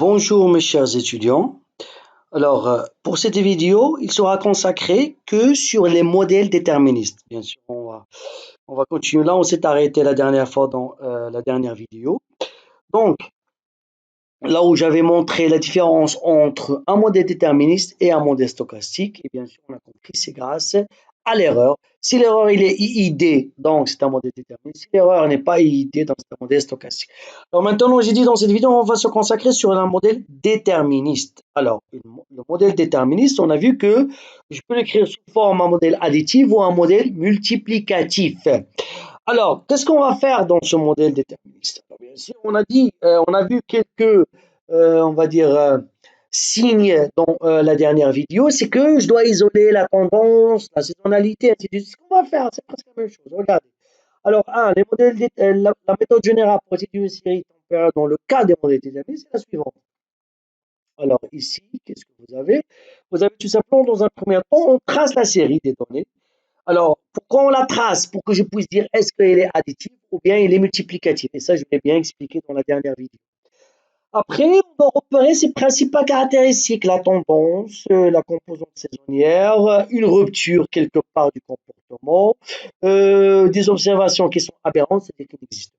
Bonjour mes chers étudiants. Pour cette vidéo, il sera consacré que sur les modèles déterministes. Bien sûr, on va continuer là, on s'est arrêté la dernière fois dans la dernière vidéo. Donc, là où j'avais montré la différence entre un modèle déterministe et un modèle stochastique, et bien sûr, on a compris, c'est grâce à l'erreur. Si l'erreur il est IID, donc c'est un modèle déterministe. Si l'erreur n'est pas IID, donc c'est un modèle stochastique. Alors maintenant, j'ai dit dans cette vidéo, on va se consacrer sur un modèle déterministe. Alors, le modèle déterministe, on a vu que je peux l'écrire sous forme un modèle additif ou un modèle multiplicatif. Alors, qu'est-ce qu'on va faire dans ce modèle déterministe? Alors, bien sûr, on a vu quelques, on va dire, signes dans la dernière vidéo, c'est que je dois isoler la tendance, la saisonnalité, ainsi de suite. Ce qu'on va faire, c'est presque la même chose. Regardez. Alors, la méthode générale pour étudier une série temporaire dans le cas des modèles déterministes, c'est la suivante. Alors, ici, qu'est-ce que vous avez? Vous avez tout simplement, dans un premier temps, on trace la série des données. Alors, pourquoi on la trace? Pour que je puisse dire est-ce qu'elle est additive ou bien elle est multiplicative. Et ça, je l'ai bien expliqué dans la dernière vidéo. Après, on va repérer ses principales caractéristiques, la tendance, la composante saisonnière, une rupture quelque part du comportement, des observations qui sont aberrantes, c'est-à-dire qui n'existent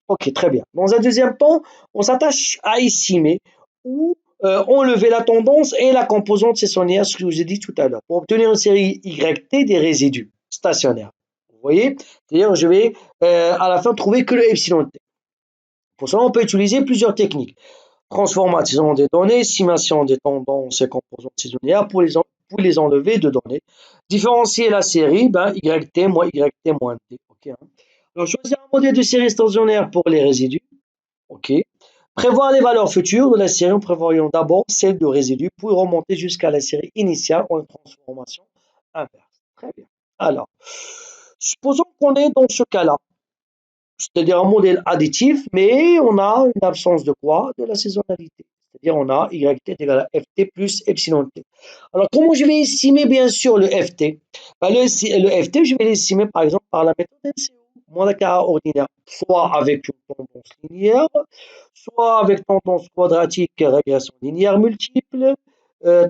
pas. Ok, très bien. Dans un deuxième temps, on s'attache à estimer ou enlever la tendance et la composante saisonnière, ce que je vous ai dit tout à l'heure, pour obtenir une série YT des résidus stationnaires. Vous voyez? C'est-à-dire, je vais à la fin trouver que le epsilon t. Pour cela, on peut utiliser plusieurs techniques. Transformation des données, estimation des tendances et composantes saisonnières pour les enlever de données. Différencier la série, YT moins YT moins T. Okay, hein. Alors, choisir un modèle de série stationnaire pour les résidus. OK. Prévoir les valeurs futures de la série en prévoyant d'abord celle de résidus, puis remonter jusqu'à la série initiale en transformation inverse. Très bien. Alors, supposons qu'on est dans ce cas-là, c'est-à-dire un modèle additif, mais on a une absence de quoi? De la saisonnalité. C'est-à-dire on a YT est égal à FT plus epsilon T. Alors, comment je vais estimer bien sûr le FT? Le FT, je vais l'estimer par exemple par la méthode MCO, moins d'un carré ordinaire, soit avec une tendance linéaire, soit avec tendance quadratique, régression linéaire multiple,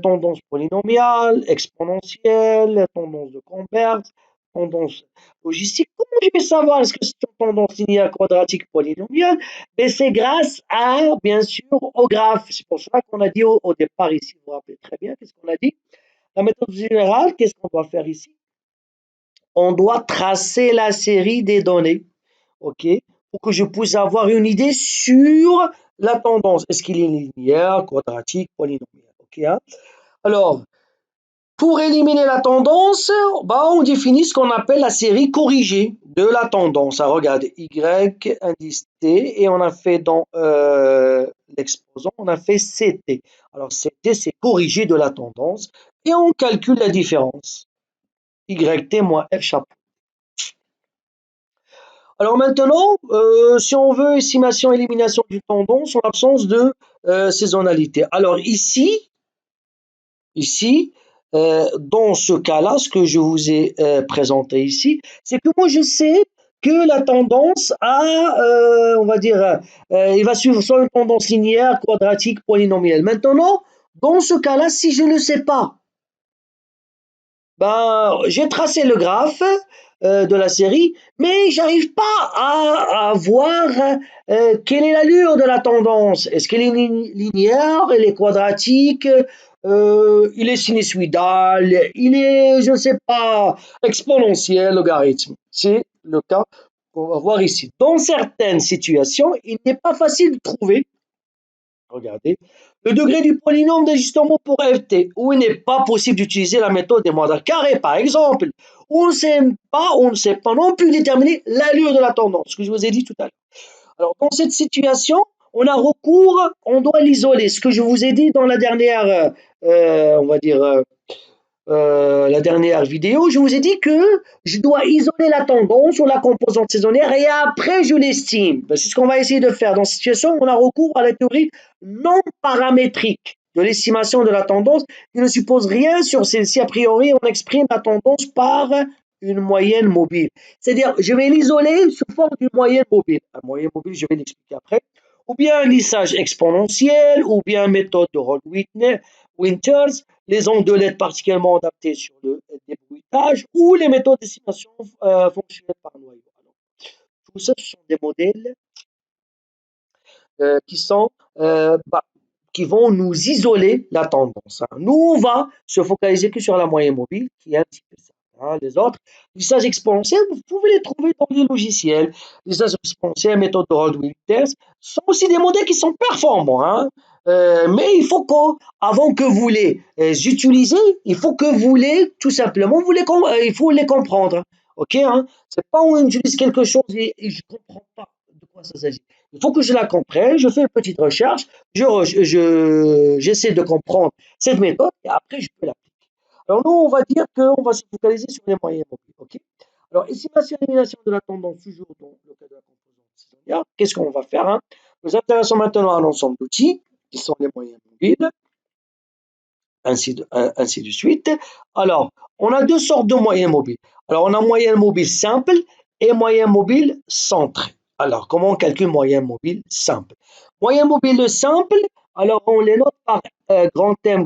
tendance polynomiale, exponentielle, tendance de converse, tendance logistique. Comment je vais savoir est-ce que c'est une tendance linéaire quadratique polynomiale? Mais c'est grâce à, bien sûr, au graphe. C'est pour cela qu'on a dit au départ ici, vous vous rappelez très bien, qu'est-ce qu'on a dit? La méthode générale, qu'est-ce qu'on doit faire ici? On doit tracer la série des données, ok, pour que je puisse avoir une idée sur la tendance. Est-ce qu'il est linéaire, quadratique, polynomial, ok, hein? Alors, pour éliminer la tendance, on définit ce qu'on appelle la série corrigée de la tendance. Alors, regardez, Y, indice T, et on a fait dans l'exposant, on a fait CT. Alors, CT, c'est corrigé de la tendance, et on calcule la différence. YT moins F chapeau. Alors maintenant, si on veut estimation élimination du tendance en l'absence de saisonnalité. Alors ici, dans ce cas-là, ce que je vous ai présenté ici, c'est que moi je sais que la tendance on va dire, il va suivre soit une tendance linéaire, quadratique, polynomiale. Maintenant, dans ce cas-là, si je ne le sais pas, j'ai tracé le graphe de la série, mais j'arrive pas à voir quelle est l'allure de la tendance. Est-ce qu'elle est linéaire, elle est quadratique, il est sinusoïdal, il est, je ne sais pas, exponentiel, logarithme. C'est le cas qu'on va voir ici. Dans certaines situations, il n'est pas facile de trouver, regardez, le degré du polynôme d'ajustement pour FT, où il n'est pas possible d'utiliser la méthode des mandats carrés, par exemple, où on ne sait pas non plus déterminer l'allure de la tendance, ce que je vous ai dit tout à l'heure. Alors, dans cette situation, on doit l'isoler, ce que je vous ai dit dans la dernière, on va dire, la dernière vidéo, je vous ai dit que je dois isoler la tendance ou la composante saisonnière et après je l'estime. C'est ce qu'on va essayer de faire. Dans cette situation, on a recours à la théorie non paramétrique de l'estimation de la tendance qui ne suppose rien sur celle-ci. A priori, on exprime la tendance par une moyenne mobile. C'est-à-dire, je vais l'isoler sous forme d'une moyenne mobile. La moyenne mobile, je vais l'expliquer après. ou bien lissage exponentiel, ou bien méthode de Winters, les ondelettes particulièrement adaptées sur le débruitage, ou les méthodes d'estimation fonctionnelles par noyau. Alors, tout ça, ce sont des modèles qui sont qui vont nous isoler la tendance. Hein. Nous, on va se focaliser que sur la moyenne mobile, qui est un petit peu ça. Hein. Les autres, lissage exponentiel, vous pouvez les trouver dans les logiciels. Lissage exponentiel, méthode de Rod-Winters, sont aussi des modèles qui sont performants. Hein. Mais il faut qu'avant que vous les utilisez, il faut que vous les, tout simplement, il faut les comprendre. Ok, hein? C'est pas on utilise quelque chose et je comprends pas de quoi ça s'agit. Il faut que je la comprenne, je fais une petite recherche, j'essaie de comprendre cette méthode et après je peux l'appliquer. Alors nous, on va dire qu'on va se focaliser sur les moyens mobiles. Ok. Alors, estimation et élimination de la tendance, toujours dans le cas de la composante saisonnière. Qu'est-ce qu'on va faire? Hein? Nous intéressons maintenant à l'ensemble d'outils qui sont les moyens mobiles, ainsi de suite. Alors, on a deux sortes de moyens mobiles. Alors, on a moyen mobile simple et moyen mobile centré. Alors, comment on calcule moyen mobile simple? Moyen mobile simple, alors on les note par grand M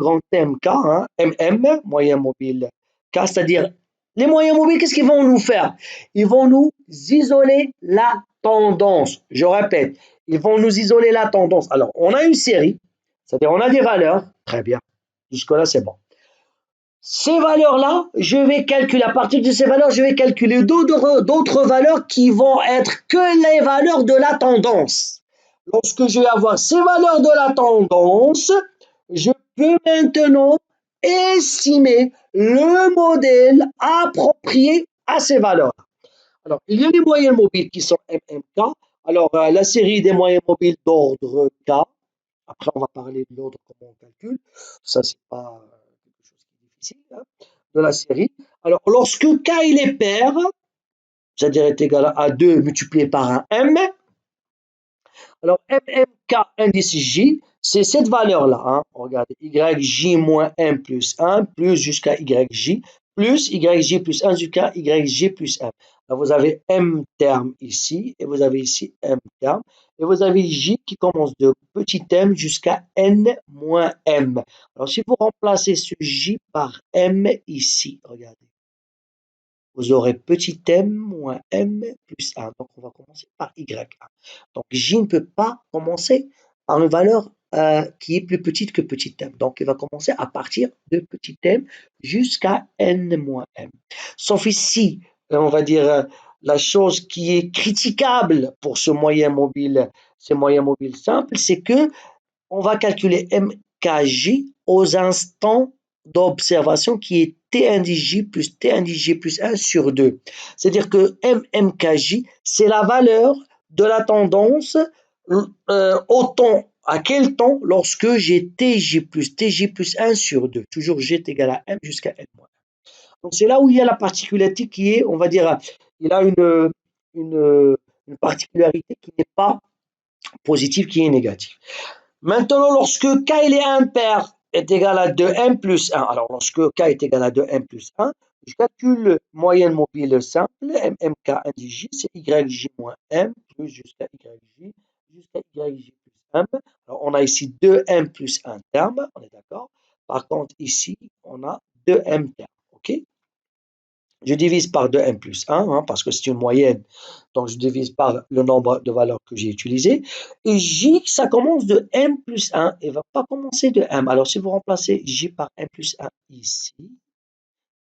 K, hein, MM, moyen mobile K, c'est-à-dire les moyens mobiles, qu'est-ce qu'ils vont nous faire? Ils vont nous isoler la tendance. Je répète, ils vont nous isoler la tendance. Alors, on a une série, c'est-à-dire on a des valeurs, très bien, jusque-là c'est bon. Ces valeurs-là, je vais calculer, à partir de ces valeurs, je vais calculer d'autres valeurs qui vont être que les valeurs de la tendance. Lorsque je vais avoir ces valeurs de la tendance, je peux maintenant estimer le modèle approprié à ces valeurs. Alors, il y a des moyens mobiles qui sont MMK. Alors, la série des moyens mobiles d'ordre K. Après, on va parler de l'ordre, comment on calcule. Ça, c'est pas quelque chose qui est difficile, hein, de la série. Alors, lorsque K il est pair, c'est-à-dire est égal à 2 multiplié par un M, alors MMK indice J, c'est cette valeur-là. Hein. Regardez, YJ moins 1 plus 1 plus jusqu'à YJ plus YJ plus 1 jusqu'à YJ plus 1. Alors, vous avez M terme ici et vous avez ici M terme. Et vous avez J qui commence de petit m jusqu'à N moins M. Alors, si vous remplacez ce J par M ici, regardez. Vous aurez petit m moins m plus 1. Donc, on va commencer par y1. Donc, j ne peut pas commencer par une valeur qui est plus petite que petit m. Donc, il va commencer à partir de petit m jusqu'à n moins m. Sauf ici, on va dire, la chose qui est critiquable pour ce moyen mobile, ces moyens mobiles simples, c'est que on va calculer mkj aux instants d'observation qui est T1dj plus T1dj plus 1 sur 2. C'est-à-dire que mmkj, c'est la valeur de la tendance au temps. À quel temps? Lorsque j'ai tj plus 1 sur 2. Toujours g est égal à m jusqu'à n moins 1. Donc c'est là où il y a la particularité qui est, on va dire, il a une particularité qui n'est pas positive, qui est négative. Maintenant, lorsque k il est impair est égal à 2m plus 1, alors lorsque k est égal à 2m plus 1, je calcule moyenne mobile simple, mmk indij, c'est yj moins m plus jusqu'à yj plus m. Alors on a ici 2m plus 1 terme, on est d'accord. Par contre, ici, on a 2m terme, ok? Je divise par 2m plus 1, hein, parce que c'est une moyenne, donc je divise par le nombre de valeurs que j'ai utilisées. Et j, ça commence de m plus 1 et ne va pas commencer de m. Alors, si vous remplacez j par m plus 1 ici,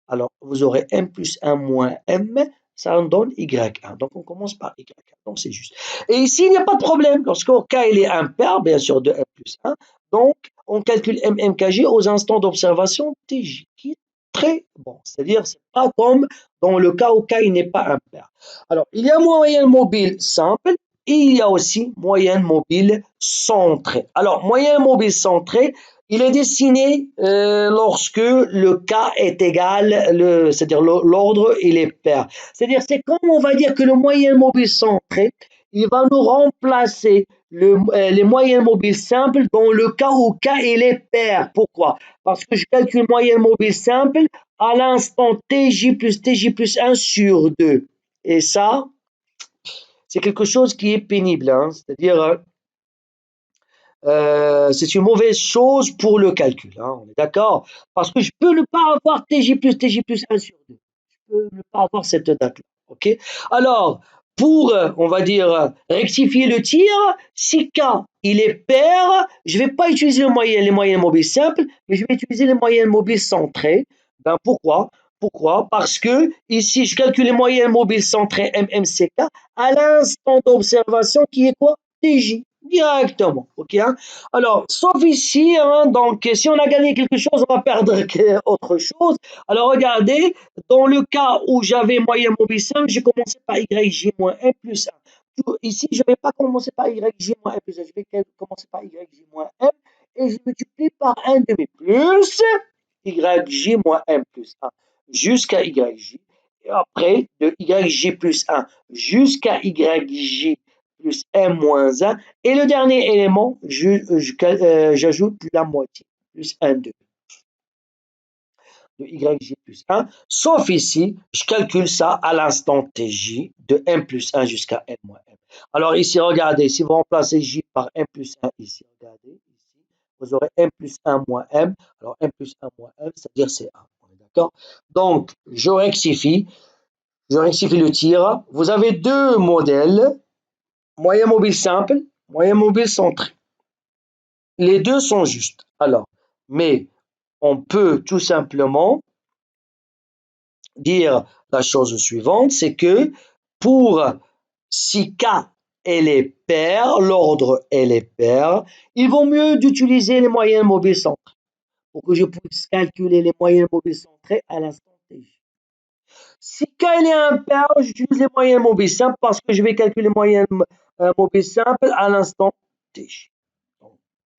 alors vous aurez m plus 1 moins m, ça en donne y1. Donc, on commence par y1. Donc, c'est juste. Et ici, il n'y a pas de problème. Lorsque k il est impair, bien sûr, de m plus 1, donc on calcule mmkj aux instants d'observation tj, qui est très bon. C'est-à-dire, c'est pas comme dans le cas où k il n'est pas impair. Alors, il y a moyenne mobile simple et il y a aussi moyenne mobile centrée. Alors, moyenne mobile centrée, il est dessiné lorsque le k est égal, c'est-à-dire l'ordre il est pair. C'est-à-dire, c'est comme on va dire que le moyen mobile centré, il va nous remplacer les moyennes mobiles simples dans le cas où k il est pair. Pourquoi? Parce que je calcule moyenne mobile simple à l'instant tj plus 1 sur 2. Et ça, c'est quelque chose qui est pénible. Hein? C'est-à-dire, c'est une mauvaise chose pour le calcul, hein, on est d'accord? Parce que je peux ne pas avoir TJ plus 1 sur 2. Je peux ne pas avoir cette date-là. OK? Alors, pour, on va dire, rectifier le tir, si K il est pair, je ne vais pas utiliser les moyennes mobiles simples, mais je vais utiliser les moyennes mobiles centrées. Ben pourquoi? Pourquoi? Parce que ici, je calcule les moyennes mobiles centrées MMCK à l'instant d'observation qui est quoi? TJ. Directement. OK, hein? Alors, sauf ici, hein, donc si on a gagné quelque chose, on va perdre autre chose. Alors, regardez, dans le cas où j'avais moyenne mobile 5, j'ai commencé par YJ-1 plus 1. Ici, je ne vais pas commencer par YJ-1 plus 1, je vais commencer par YJ-1 et je multiplie par 1 demi plus YJ-1 plus 1 jusqu'à YJ. Et après, de YJ plus 1 jusqu'à YJ plus m moins 1. Et le dernier élément, j'ajoute la moitié, plus 1, 2 de YJ plus 1. Sauf ici, je calcule ça à l'instant TJ de m plus 1 jusqu'à m moins 1. Alors ici, regardez, si vous remplacez J par m plus 1 ici, regardez, ici, vous aurez m plus 1 moins m. Alors m plus 1 moins m, c'est-à-dire c'est 1. On est d'accord? Donc, je rectifie le tir. Vous avez deux modèles. Moyen mobile simple, moyen mobile centré. Les deux sont justes. Alors, mais on peut tout simplement dire la chose suivante, c'est que pour si K elle est paire, l'ordre elle est paire, il vaut mieux d'utiliser les moyennes mobiles centrées pour que je puisse calculer les moyennes mobiles centrées à l'instant T. Si K elle est impair, j'utilise les moyennes mobiles simples parce que je vais calculer les moyennes mobiles simples à l'instant T.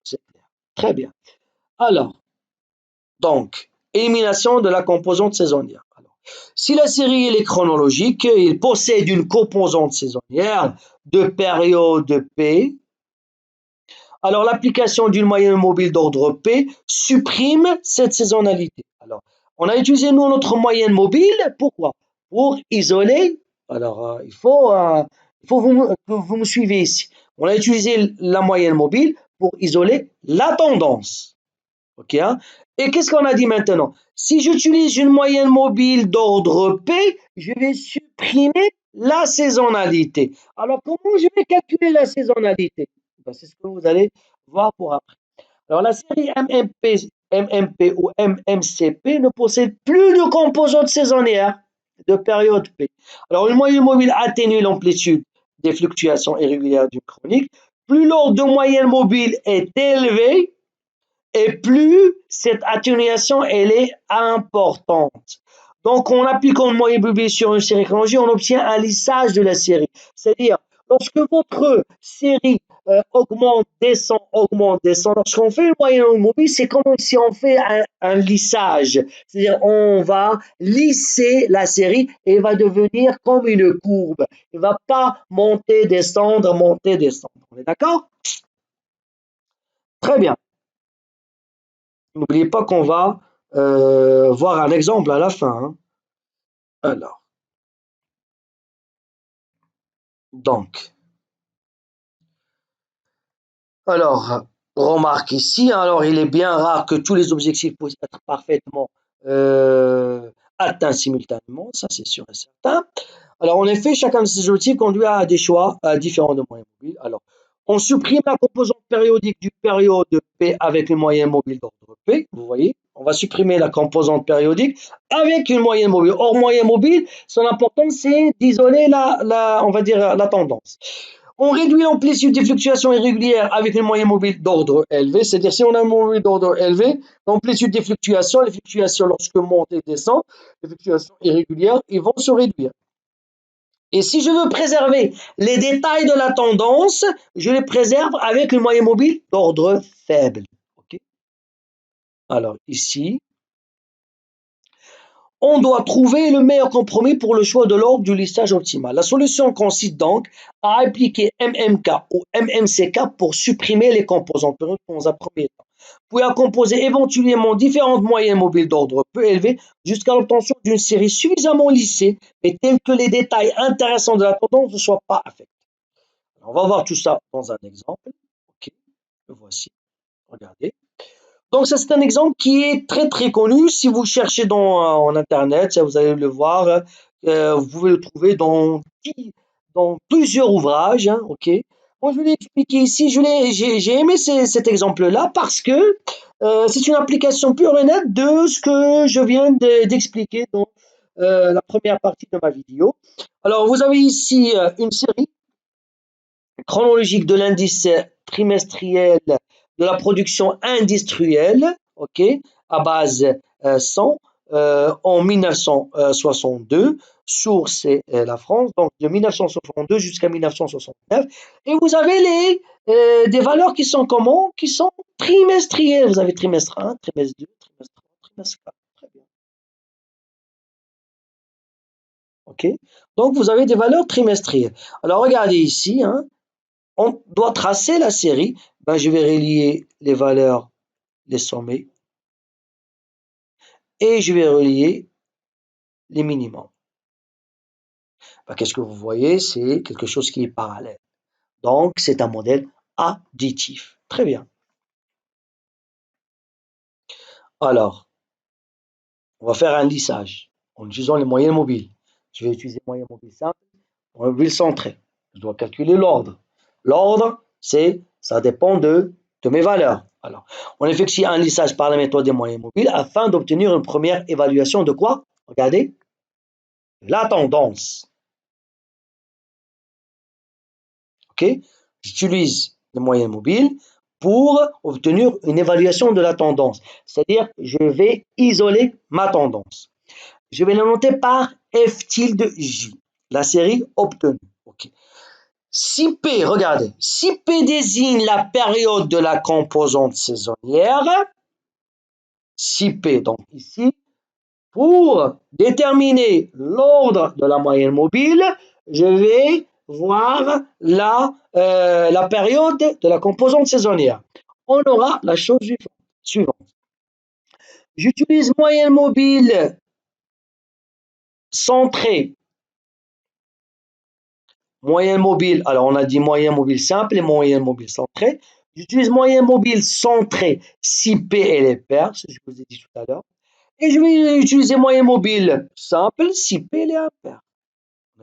C'est clair. Très bien. Alors, donc, élimination de la composante saisonnière. Alors, si la série est chronologique, il possède une composante saisonnière de période P. Alors, l'application d'une moyenne mobile d'ordre P supprime cette saisonnalité. Alors, on a utilisé nous notre moyenne mobile. Pourquoi? Pour isoler. Alors, il faut que vous me suivez ici. On a utilisé la moyenne mobile pour isoler la tendance. OK, hein? Et qu'est-ce qu'on a dit maintenant? Si j'utilise une moyenne mobile d'ordre P, je vais supprimer la saisonnalité. Alors, comment je vais calculer la saisonnalité? Ben, c'est ce que vous allez voir pour après. Alors, la série MMP ou MMCP ne possède plus de composantes saisonnières de période P. Alors, une moyenne mobile atténue l'amplitude des fluctuations irrégulières d'une chronique. Plus l'ordre de moyenne mobile est élevé, et plus cette atténuation elle est importante. Donc, en appliquant le moyen mobile sur une série chronologique, on obtient un lissage de la série. C'est-à-dire, lorsque votre série augmente, descend, lorsqu'on fait le moyen mobile, c'est comme si on fait un lissage. C'est-à-dire, on va lisser la série et elle va devenir comme une courbe. Elle ne va pas monter, descendre, monter, descendre. On est d'accord? Très bien. N'oubliez pas qu'on va voir un exemple à la fin, hein. Alors, donc, remarque ici, hein, alors il est bien rare que tous les objectifs puissent être parfaitement atteints simultanément, ça c'est sûr et certain. Alors, en effet, chacun de ces objectifs conduit à des choix différents de moyens mobiles. Alors, on supprime la composante périodique du période P avec une moyenne mobile d'ordre P, vous voyez. On va supprimer la composante périodique avec une moyenne mobile. Or, moyenne mobile, son importance, c'est d'isoler on va dire, la tendance. On réduit l'amplitude des fluctuations irrégulières avec une moyenne mobile d'ordre élevé, c'est-à-dire si on a une moyenne mobile d'ordre élevé, l'amplitude des fluctuations, les fluctuations lorsque montent et descendent, les fluctuations irrégulières, ils vont se réduire. Et si je veux préserver les détails de la tendance, je les préserve avec une moyenne mobile d'ordre faible. Okay. Alors ici, on doit trouver le meilleur compromis pour le choix de l'ordre du lissage optimal. La solution consiste donc à appliquer MMK ou MMCK pour supprimer les composantes dans un premier temps. Puis à composer éventuellement différentes moyennes mobiles d'ordre peu élevé jusqu'à l'obtention d'une série suffisamment lissée, mais telle que les détails intéressants de la tendance ne soient pas affectés. On va voir tout ça dans un exemple. Okay. Le voici, regardez. Donc ça c'est un exemple qui est très très connu. Si vous cherchez en internet, ça, vous allez le voir. Vous pouvez le trouver dans plusieurs ouvrages. Hein, ok. Moi je vais l'expliquer ici. J'ai aimé cet exemple-là parce que c'est une application pure et nette de ce que je viens d'expliquer dans la première partie de ma vidéo. Alors vous avez ici une série chronologique de l'indice trimestriel de la production industrielle, ok, à base 100 en 1962. Source c'est la France, donc de 1962 jusqu'à 1969. Et vous avez des valeurs qui sont comment? Qui sont trimestrielles. Vous avez trimestre 1, trimestre 2, trimestre 3, trimestre 4. Très bien. Ok. Donc vous avez des valeurs trimestrielles. Alors regardez ici, hein, on doit tracer la série. Ben, je vais relier les valeurs, les sommets, et je vais relier les minimums. Ben, qu'est-ce que vous voyez? C'est quelque chose qui est parallèle. Donc, c'est un modèle additif. Très bien. Alors, on va faire un lissage en utilisant les moyennes mobiles. Je vais utiliser moyenne mobile simple, moyenne mobile centrée. Je dois calculer l'ordre. L'ordre, ça dépend de mes valeurs. Alors, on effectue un lissage par la méthode des moyennes mobiles afin d'obtenir une première évaluation de quoi? Regardez, la tendance. Ok? J'utilise les moyennes mobiles pour obtenir une évaluation de la tendance. C'est-à-dire, je vais isoler ma tendance. Je vais la noter par F tilde J, la série obtenue. Okay. Si P, regardez, si P désigne la période de la composante saisonnière, si P, donc ici, pour déterminer l'ordre de la moyenne mobile, je vais voir la période de la composante saisonnière. On aura la chose suivante. J'utilise moyenne mobile centrée. Moyenne mobile, alors on a dit moyenne mobile simple et moyenne mobile centrée. J'utilise moyenne mobile centrée si P elle est paire, ce que je vous ai dit tout à l'heure. Et je vais utiliser moyenne mobile simple si P elle est impaire.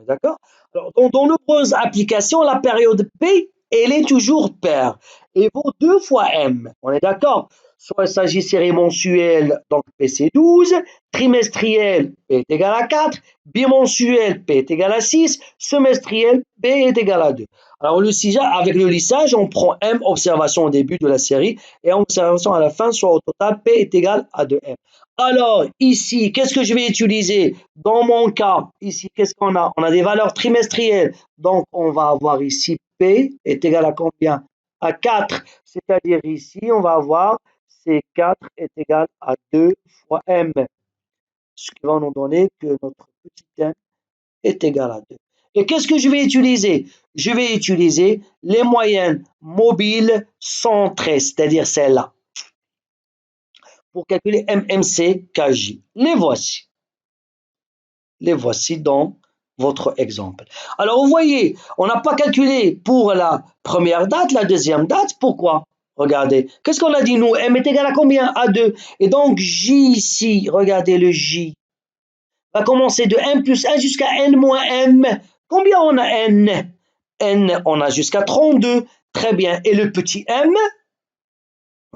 D'accord? Alors, dans nombreuses applications, la période P, elle est toujours paire et vaut 2 fois M. On est d'accord? Soit il s'agit série mensuelle, donc P c'est 12, trimestriel, P est égal à 4, bimensuel, P est égal à 6, semestriel, P est égal à 2. Alors, avec le lissage, on prend M observation au début de la série et observation à la fin, soit au total, P est égal à 2M. Alors, ici, qu'est-ce que je vais utiliser? Dans mon cas, ici, qu'est-ce qu'on a? On a des valeurs trimestrielles. Donc, on va avoir ici P est égal à combien? À 4. C'est-à-dire ici, on va avoir C4 est égal à 2 fois M. Ce qui va nous donner que notre petit M est égal à 2. Et qu'est-ce que je vais utiliser? Je vais utiliser les moyennes mobiles centrées, c'est-à-dire celles-là, pour calculer MMC, KJ. Les voici. Les voici dans votre exemple. Alors, vous voyez, on n'a pas calculé pour la première date, la deuxième date. Pourquoi? Regardez. Qu'est-ce qu'on a dit, nous? M est égal à combien? À 2. Et donc, J ici, regardez le J, va commencer de M plus 1 jusqu'à N moins M. Combien on a N? N, on a jusqu'à 32. Très bien. Et le petit M?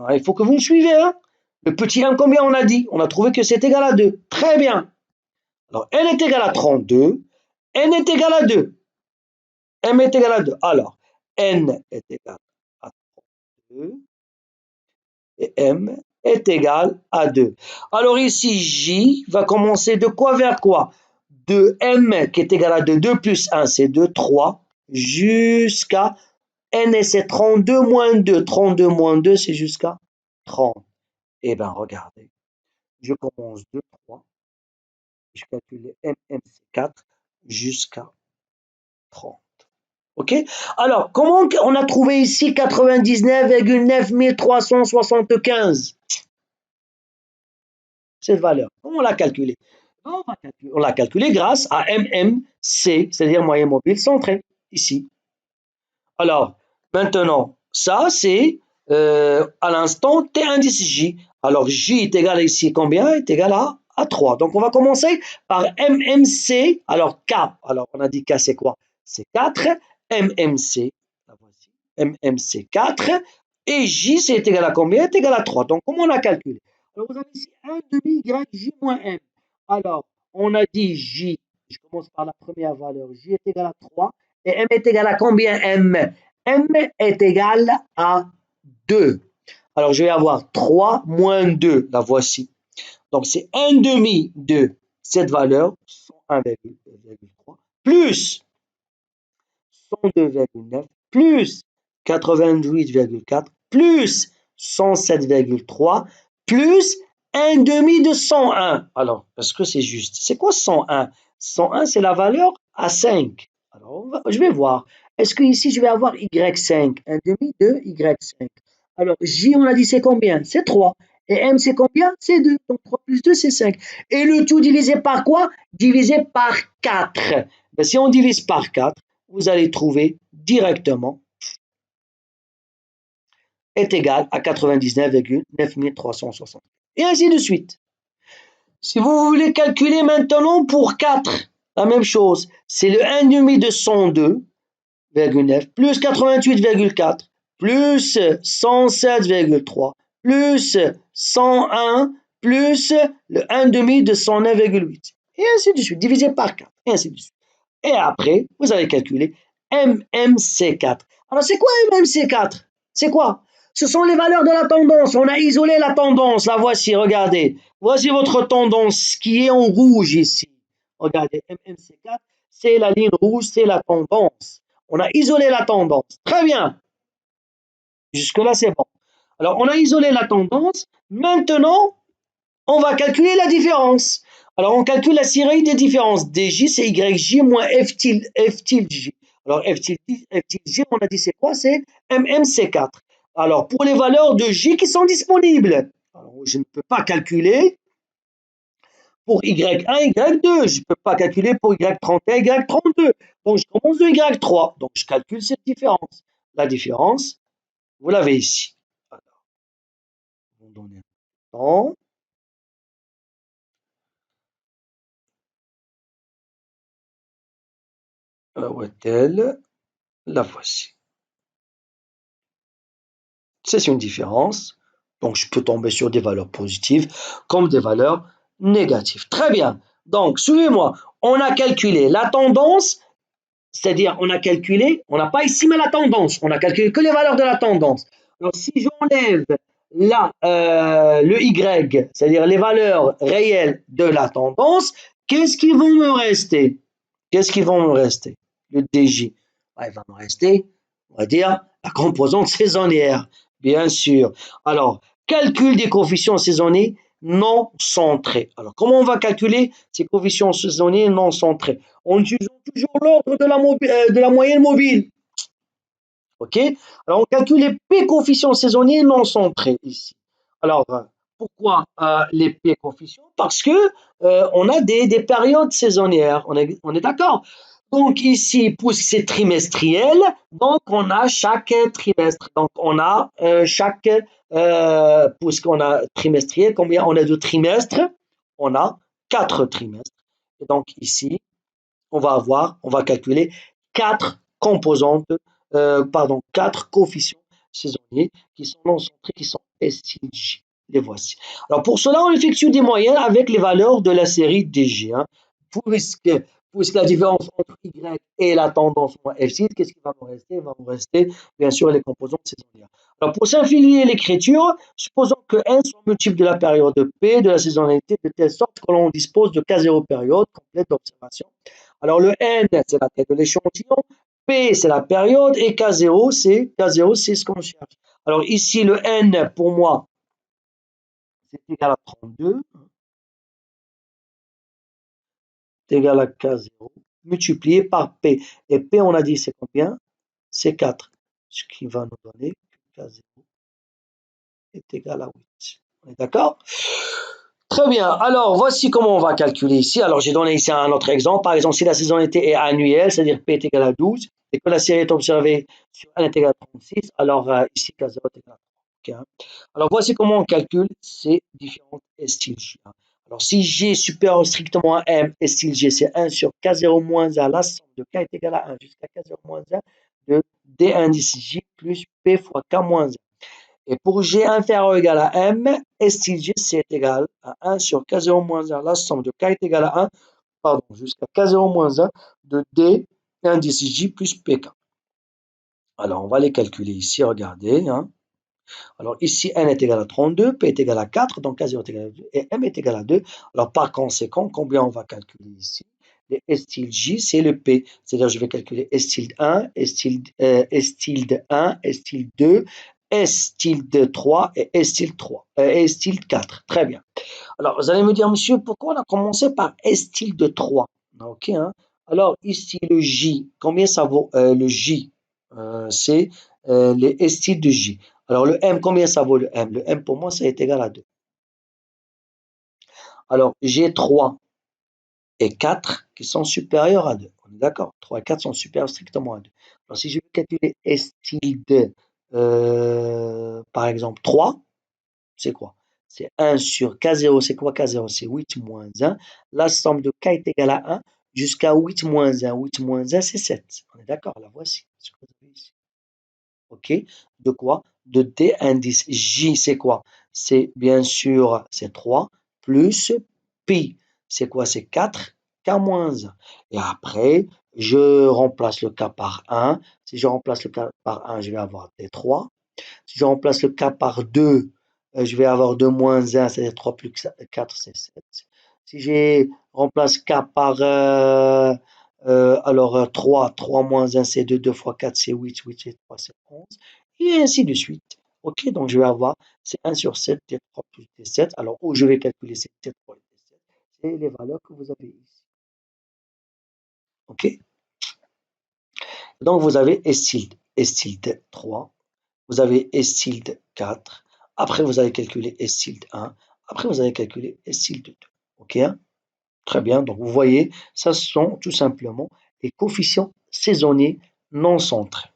Il faut que vous me suivez. Hein? Le petit M, combien on a dit? On a trouvé que c'est égal à 2. Très bien. Alors, n est égal à 32, n est égal à 2, m est égal à 2. Alors, n est égal à 32 et m est égal à 2. Alors ici, J va commencer de quoi vers quoi? De m qui est égal à 2, 2 plus 1 c'est 2, 3, jusqu'à n et c'est 32 moins 2. 32 moins 2 c'est jusqu'à 30. Eh bien, regardez, je commence de 3. Je calcule MMC4 jusqu'à 30. OK? Alors, comment on a trouvé ici 99,9375? Cette valeur. Comment on l'a calculée? On l'a calculée grâce à MMC, c'est-à-dire moyenne mobile centrée, ici. Alors, maintenant, ça, c'est à l'instant T indice J. Alors J est égal à ici combien? Est égal à 3. Donc on va commencer par MMC. Alors K, alors on a dit K c'est quoi? C'est 4. MMC, la voici. MMC 4. Et J c'est égal à combien? Est égal à 3. Donc comment on a calculé? Alors vous avez ici 1 demi Y J moins M. Alors on a dit J, je commence par la première valeur, J est égal à 3. Et M est égal à combien M? M est égal à 2. Alors, je vais avoir 3 moins 2, la voici. Donc, c'est 1 demi de cette valeur, 101,3, plus 102,9, plus 88,4, plus 107,3, plus 1 demi de 101. Alors, est-ce que c'est juste? C'est quoi 101? 101, c'est la valeur à 5. Alors, je vais voir. Est-ce que ici je vais avoir Y5? 1 demi de Y5. Alors, J, on a dit c'est combien? C'est 3. Et M, c'est combien? C'est 2. Donc, 3 plus 2, c'est 5. Et le tout divisé par quoi? Divisé par 4. Ben, si on divise par 4, vous allez trouver directement est égal à 99,9360. Et ainsi de suite. Si vous voulez calculer maintenant pour 4, la même chose, c'est le 1 demi de 102,9 plus 88,4 plus 107,3 plus 101 plus le 1 demi de 109,8 et ainsi de suite, divisé par 4 et ainsi de suite. Et après, vous allez calculer MMC4. Alors, c'est quoi MMC4? C'est quoi? Ce sont les valeurs de la tendance. On a isolé la tendance. La voici, regardez. Voici votre tendance qui est en rouge ici. Regardez, MMC4, c'est la ligne rouge, c'est la tendance. On a isolé la tendance. Très bien. Jusque-là, c'est bon. Alors, on a isolé la tendance. Maintenant, on va calculer la différence. Alors, on calcule la série des différences. DJ, c'est YJ moins F tilde J. Alors, F tilde J, on a dit c'est quoi? C'est MMC4. Alors, pour les valeurs de J qui sont disponibles, alors, je ne peux pas calculer pour Y1, Y2. Je ne peux pas calculer pour Y31, Y32. Donc, je commence de Y3. Donc, je calcule cette différence. La différence, vous l'avez ici. Alors, on va donner un temps. Où est-elle? La voici. C'est une différence. Donc, je peux tomber sur des valeurs positives comme des valeurs négatives. Très bien. Donc, suivez-moi. On a calculé la tendance, c'est-à-dire on a calculé, on n'a pas estimé la tendance, on a calculé que les valeurs de la tendance. Alors, si j'enlève le Y, c'est-à-dire les valeurs réelles de la tendance, qu'est-ce qui va me rester? Qu'est-ce qui va me rester? Le DJ. Il va me rester, on va dire, la composante saisonnière, bien sûr. Alors, calcul des coefficients saisonniers non centrés. Alors, comment on va calculer ces coefficients saisonniers non centrés? En utilisant toujours l'ordre de la moyenne mobile. OK? Alors, on calcule les P coefficients saisonniers non centrés ici. Alors, pourquoi les P coefficients? Parce que on a des périodes saisonnières. On est d'accord? Donc ici, puisque c'est trimestriel, donc on a chaque trimestre. Donc on a puisqu'on a trimestriel, combien on a de trimestres? On a 4 trimestres. Et donc ici, on va calculer 4 composantes, 4 coefficients saisonniers qui sont non centrés, qui sont SIG. Les voici. Alors pour cela, on effectue des moyennes avec les valeurs de la série DG. Hein, puisque la différence entre Y et la tendance moins F6, qu'est-ce qui va nous rester? Il va nous rester, bien sûr, les composantes saisonnières. Alors, pour simplifier l'écriture, supposons que N soit multiple de la période P de la saisonnalité de telle sorte que l'on dispose de K0 période complète d'observation. Alors, le N, c'est la tête de l'échantillon, P, c'est la période, et K0, c'est ce qu'on cherche. Alors, ici, le N, pour moi, c'est égal à 32. C'est égal à K0 multiplié par P. Et P, on a dit, c'est combien? C'est 4. Ce qui va nous donner que K0 est égal à 8. On est d'accord? Très bien. Alors, voici comment on va calculer ici. Alors, j'ai donné ici un autre exemple. Par exemple, si la saisonnalité est annuelle, c'est-à-dire P est égal à 12, et que la série est observée sur N est égal à 36, alors ici K0 est égal à 3. Ok, hein. Alors, voici comment on calcule ces différentes styles J, hein. Alors, si G est supérieur strictement à M, et style G, c'est 1 sur K0 moins 1, la somme de K est égale à 1 jusqu'à K0 moins 1 de D indice J plus P fois K moins 1. Et pour G inférieur ou égal à M, style G, c'est égal à 1 sur K0 moins 1, la somme de K est égale à 1, pardon, jusqu'à K0 moins 1 de D indice J plus PK. Alors, on va les calculer ici, regardez, hein. Alors ici, n est égal à 32, p est égal à 4, donc K0 est égal à 2, et m est égal à 2. Alors par conséquent, combien on va calculer ici? Les S tilde J, c'est le P. C'est-à-dire, je vais calculer S tilde 1, S tilde 1, S tilde 2, S tilde 3 et S tilde 3, S tilde 4. Très bien. Alors, vous allez me dire, monsieur, pourquoi on a commencé par S tilde 3? Ok, hein? Alors, ici, le J, combien ça vaut le J? C'est les S tilde de J. Alors, le M, combien ça vaut le M? Le M, pour moi, ça est égal à 2. Alors, j'ai 3 et 4 qui sont supérieurs à 2. On est d'accord? 3 et 4 sont supérieurs strictement à 2. Alors, si je veux calculer S tilde, par exemple, 3, c'est quoi? C'est 1 sur K0, c'est quoi K0? C'est 8 moins 1. La somme de K est égale à 1 jusqu'à 8 moins 1. 8 moins 1, c'est 7. On est d'accord? La voici. Ce que vous avez ici. OK? De quoi? De D indice. J, c'est quoi? C'est bien sûr, c'est 3 plus pi. C'est quoi? C'est 4 K moins 1. Et après, je remplace le K par 1. Si je remplace le K par 1, je vais avoir D3. Si je remplace le K par 2, je vais avoir 2 moins 1, c'est-à-dire 3 plus 4, c'est 7. Si je remplace K par 3, 3 moins 1, c'est 2, 2 fois 4, c'est 8, 8 c'est 3, c'est 11, et ainsi de suite. Ok, donc je vais avoir, c'est 1 sur 7, T3 plus T7. Alors, où je vais calculer ces T3 et T7, c'est les valeurs que vous avez ici. Ok, donc vous avez S tilde 3, vous avez S tilde 4, après vous allez calculer S tilde 1, après vous allez calculer S tilde 2. Ok, hein? Très bien, donc vous voyez, ça sont tout simplement les coefficients saisonniers non centrés.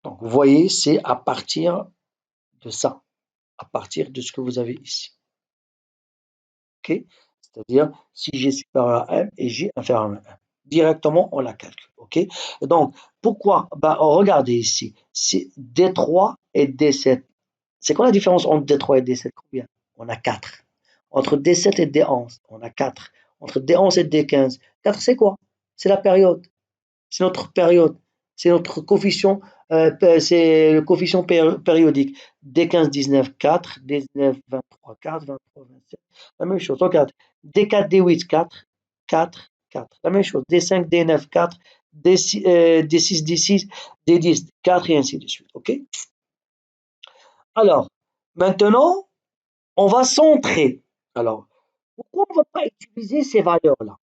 Donc vous voyez, c'est à partir de ça, à partir de ce que vous avez ici. Ok, c'est-à-dire si G supérieur à M et G inférieur à M. Directement, on la calcule. Ok, donc pourquoi? Ben, regardez ici, c'est D3 et D7. C'est quoi la différence entre D3 et D7? Combien? On a 4. Entre D7 et D11, on a 4. Entre D11 et D15, 4 c'est quoi? C'est la période. C'est notre période. C'est notre coefficient, c'est le coefficient périodique. D15, 19, 4. D19, 23, 4. 23, 27. La même chose. Regarde. D4, D8, 4. 4, 4. La même chose. D5, D9, 4. D6, D6, D6, D10, 4 et ainsi de suite. OK? Alors, maintenant, on va centrer. Alors, pourquoi on ne va pas utiliser ces valeurs-là?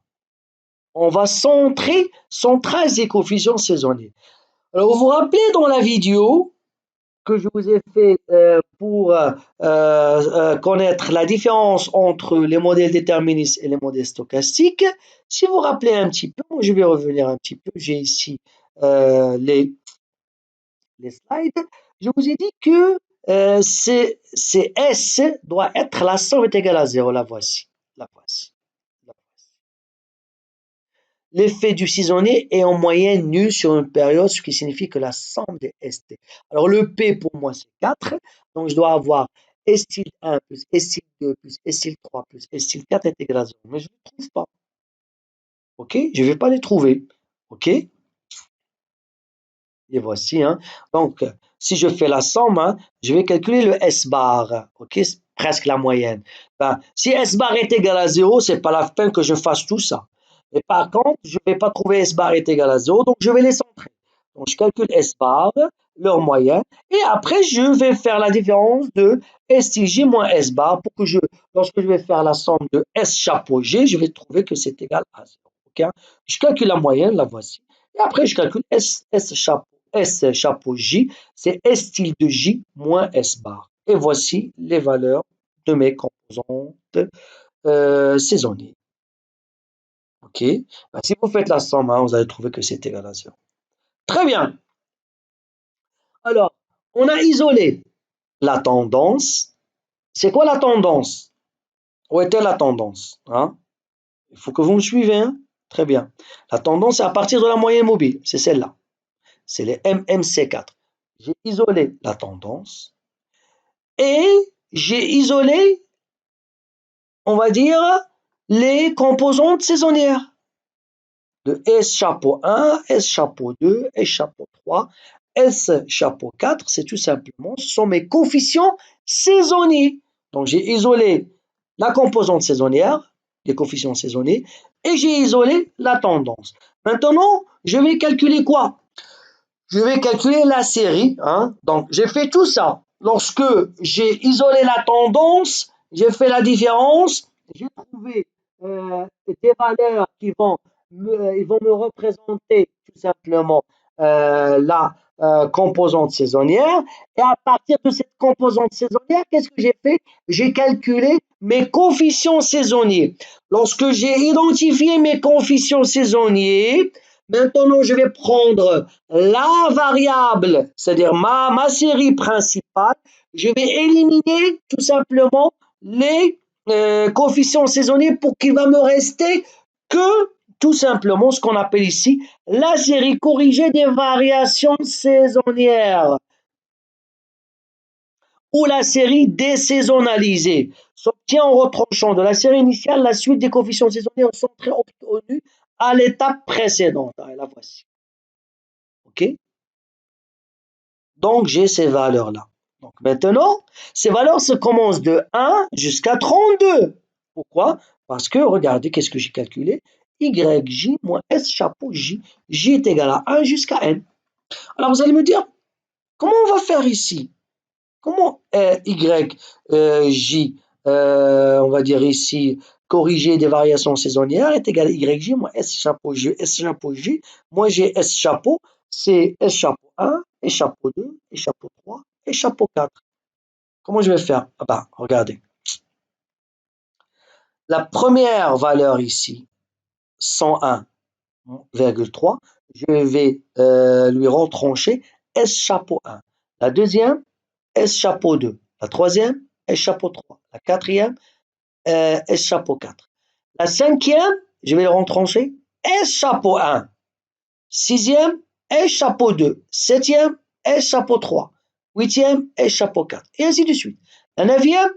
On va centrer centrage des coefficients saisonniers. Alors, vous vous rappelez dans la vidéo que je vous ai fait pour connaître la différence entre les modèles déterministes et les modèles stochastiques, si vous vous rappelez un petit peu, moi je vais revenir un petit peu, j'ai ici les slides, je vous ai dit que S doit être, la somme est égale à 0, la voici, la voici. L'effet du saisonnier est en moyenne nul sur une période, ce qui signifie que la somme des ST. Alors le P pour moi c'est 4, donc je dois avoir S tilde 1 plus S tilde 2 plus S tilde 3 plus S tilde 4 est égal à 0. Mais je ne les trouve pas. Ok, je ne vais pas les trouver. Ok, et voici. Hein. Donc si je fais la somme, hein, je vais calculer le S bar. Ok, c'est presque la moyenne. Ben, si S bar est égal à 0, c'est pas la peine que je fasse tout ça. Et par contre, je ne vais pas trouver S bar est égal à 0, donc je vais les centrer. Donc je calcule S bar, leur moyenne, et après je vais faire la différence de STJ moins S bar pour que lorsque je vais faire la somme de S chapeau G, je vais trouver que c'est égal à 0. Okay? Je calcule la moyenne, la voici. Et après je calcule S chapeau J, c'est S tilde de J moins S bar. Et voici les valeurs de mes composantes saisonnières. Ok, ben, si vous faites la somme, hein, vous allez trouver que c'est égal à 0. Très bien. Alors, on a isolé la tendance. C'est quoi la tendance? Où était la tendance, hein? Il faut que vous me suivez, hein? Très bien. La tendance, c'est à partir de la moyenne mobile. C'est celle-là. C'est les MMC4. J'ai isolé la tendance et j'ai isolé, on va dire, les composantes saisonnières. De S chapeau 1, S chapeau 2, S chapeau 3, S chapeau 4, c'est tout simplement, ce sont mes coefficients saisonniers. Donc j'ai isolé la composante saisonnière, les coefficients saisonniers, et j'ai isolé la tendance. Maintenant, je vais calculer quoi? Je vais calculer la série, hein. Donc j'ai fait tout ça. Lorsque j'ai isolé la tendance, j'ai fait la différence, j'ai trouvé des valeurs qui vont ils vont me représenter tout simplement la composante saisonnière. Et à partir de cette composante saisonnière, qu'est-ce que j'ai fait? J'ai calculé mes coefficients saisonniers. Lorsque j'ai identifié mes coefficients saisonniers, maintenant je vais prendre la variable, c'est-à-dire ma série principale, je vais éliminer tout simplement les coefficients saisonniers pour qu'il va me rester que tout simplement ce qu'on appelle ici la série corrigée des variations saisonnières ou la série désaisonnalisée. S'obtient en retranchant de la série initiale la suite des coefficients saisonniers centrés obtenus à l'étape précédente. Ah, la voici. OK? Donc, j'ai ces valeurs-là. Donc, maintenant, ces valeurs se commencent de 1 jusqu'à 32. Pourquoi? Parce que, regardez, qu'est-ce que j'ai calculé? YJ moins S chapeau J. J est égal à 1 jusqu'à N. Alors, vous allez me dire, comment on va faire ici? Comment YJ, on va dire ici, corrigé des variations saisonnières est égal à YJ moins S chapeau J. S chapeau J, moi j'ai S chapeau, c'est S chapeau 1, S chapeau 2, S chapeau 3, S chapeau 4. Comment je vais faire? Ah ben, regardez. La première valeur ici, 101,3, je vais lui retrancher S chapeau 1. La deuxième, S chapeau 2. La troisième, S chapeau 3. La quatrième, S chapeau 4. La cinquième, je vais le retrancher, S chapeau 1. Sixième, S chapeau 2. Septième, S chapeau 3. Huitième, S chapeau 4. Et ainsi de suite. La neuvième,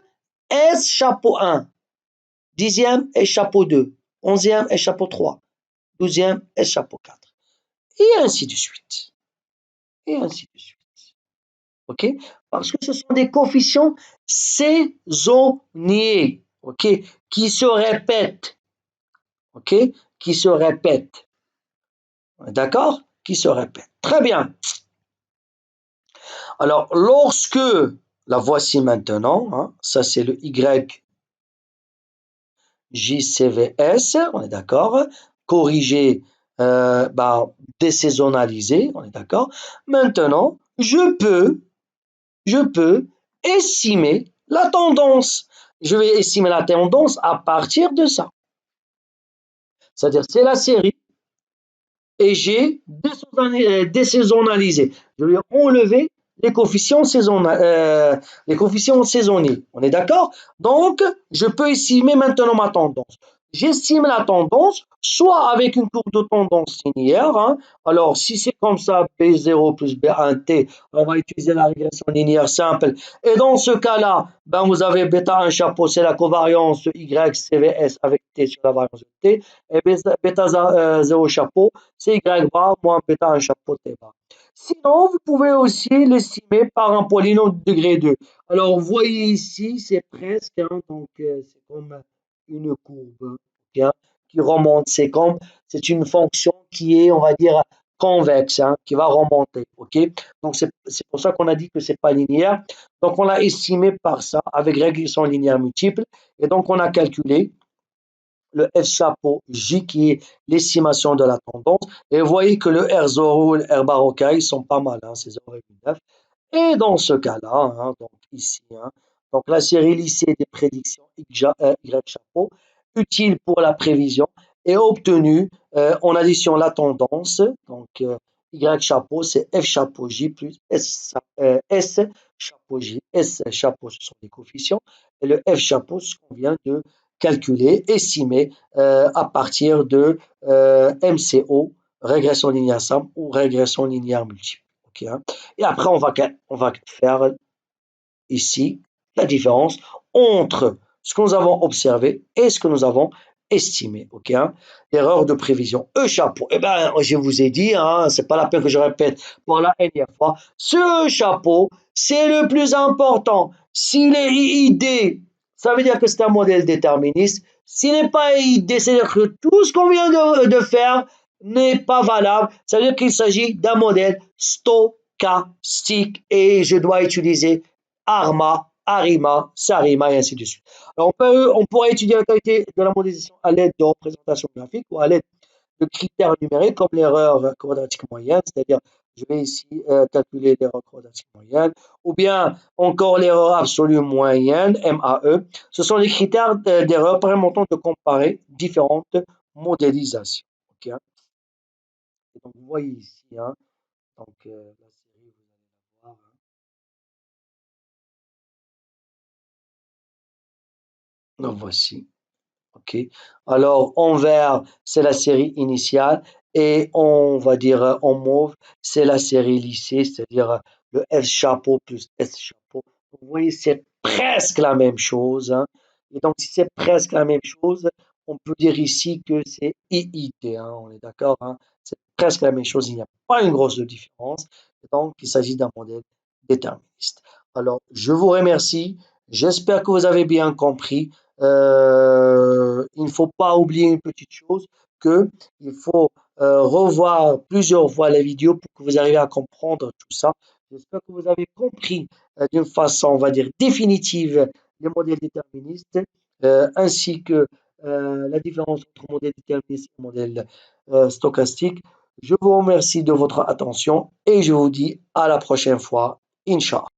S chapeau 1. Dixième, S chapeau 2. Onzième, S chapeau 3. Douzième, S chapeau 4. Et ainsi de suite. Et ainsi de suite. OK? Parce que ce sont des coefficients saisonniers, OK? Qui se répètent, OK? Qui se répètent. D'accord? Qui se répètent. Très bien. Alors, lorsque, la voici maintenant, hein, ça c'est le YJCVS, on est d'accord? Corrigé, désaisonnalisé, on est d'accord? Maintenant, je peux estimer la tendance. Je vais estimer la tendance à partir de ça. C'est-à-dire, c'est la série et j'ai désaisonnalisé. Je vais enlever les coefficients saisonniers. On est d'accord? Donc, je peux estimer maintenant ma tendance. J'estime la tendance soit avec une courbe de tendance linéaire. Hein. Alors, si c'est comme ça, B0 plus B1T, on va utiliser la régression linéaire simple. Et dans ce cas-là, ben, vous avez bêta 1 chapeau, c'est la covariance de YCVS avec T sur la variance de T. Et bêta 0 chapeau, c'est Y bar moins bêta 1 chapeau T bar. Sinon, vous pouvez aussi l'estimer par un polynôme de degré 2. Alors, vous voyez ici, c'est presque, hein, donc c'est comme une courbe hein, qui remonte. C'est une fonction qui est, on va dire, convexe, hein, qui va remonter. Ok. Donc, c'est pour ça qu'on a dit que c'est pas linéaire. Donc, on l'a estimé par ça, avec régression linéaire multiple. Et donc, on a calculé le F chapeau J qui est l'estimation de la tendance. Et vous voyez que le R0 et le R bar au carré, ils sont pas mal, hein, c'est 0,9. Et dans ce cas-là, hein, donc ici, hein, donc la série lissée des prédictions Y chapeau, utile pour la prévision, est obtenue en addition la tendance, donc Y chapeau, c'est F chapeau J plus S chapeau J. S chapeau, ce sont des coefficients. Et le F chapeau, ce qu'on vient de calculer, estimer à partir de MCO, régression linéaire simple ou régression linéaire multiple. Ok, hein. Et après, on va faire ici la différence entre ce que nous avons observé et ce que nous avons estimé. Ok, hein. Erreur de prévision. Chapeau. Eh bien, je vous ai dit, hein, c'est pas la peine que je répète pour la énième fois. Ce chapeau, c'est le plus important. S'il est IID, ça veut dire que c'est un modèle déterministe. S'il n'est pas IID, c'est-à-dire que tout ce qu'on vient de faire n'est pas valable. Ça veut dire qu'il s'agit d'un modèle stochastique et je dois utiliser ARMA, ARIMA, SARIMA et ainsi de suite. Alors on pourrait étudier la qualité de la modélisation à l'aide de représentations graphiques ou à l'aide de critères numériques comme l'erreur quadratique moyenne, c'est-à-dire je vais ici calculer l'erreur quadratique moyenne, ou bien encore l'erreur absolue moyenne, MAE. Ce sont des critères d'erreur permettant de comparer différentes modélisations. Okay, hein. Et donc vous voyez ici, hein, donc, la série, vous allez la voir, hein. Donc voici. Ok. Alors, en vert, c'est la série initiale et on va dire en mauve, c'est la série lycée, c'est-à-dire le S chapeau plus S chapeau. Vous voyez, c'est presque la même chose, hein. Et donc, si c'est presque la même chose, on peut dire ici que c'est IIT, hein, on est d'accord, hein. C'est presque la même chose, il n'y a pas une grosse différence. Et donc, il s'agit d'un modèle déterministe. Alors, je vous remercie. J'espère que vous avez bien compris. Il ne faut pas oublier une petite chose, que il faut revoir plusieurs fois la vidéo pour que vous arriviez à comprendre tout ça. J'espère que vous avez compris d'une façon, on va dire, définitive les modèles déterministes, ainsi que la différence entre modèle déterministe et modèle stochastique. Je vous remercie de votre attention et je vous dis à la prochaine fois. Inch'Allah.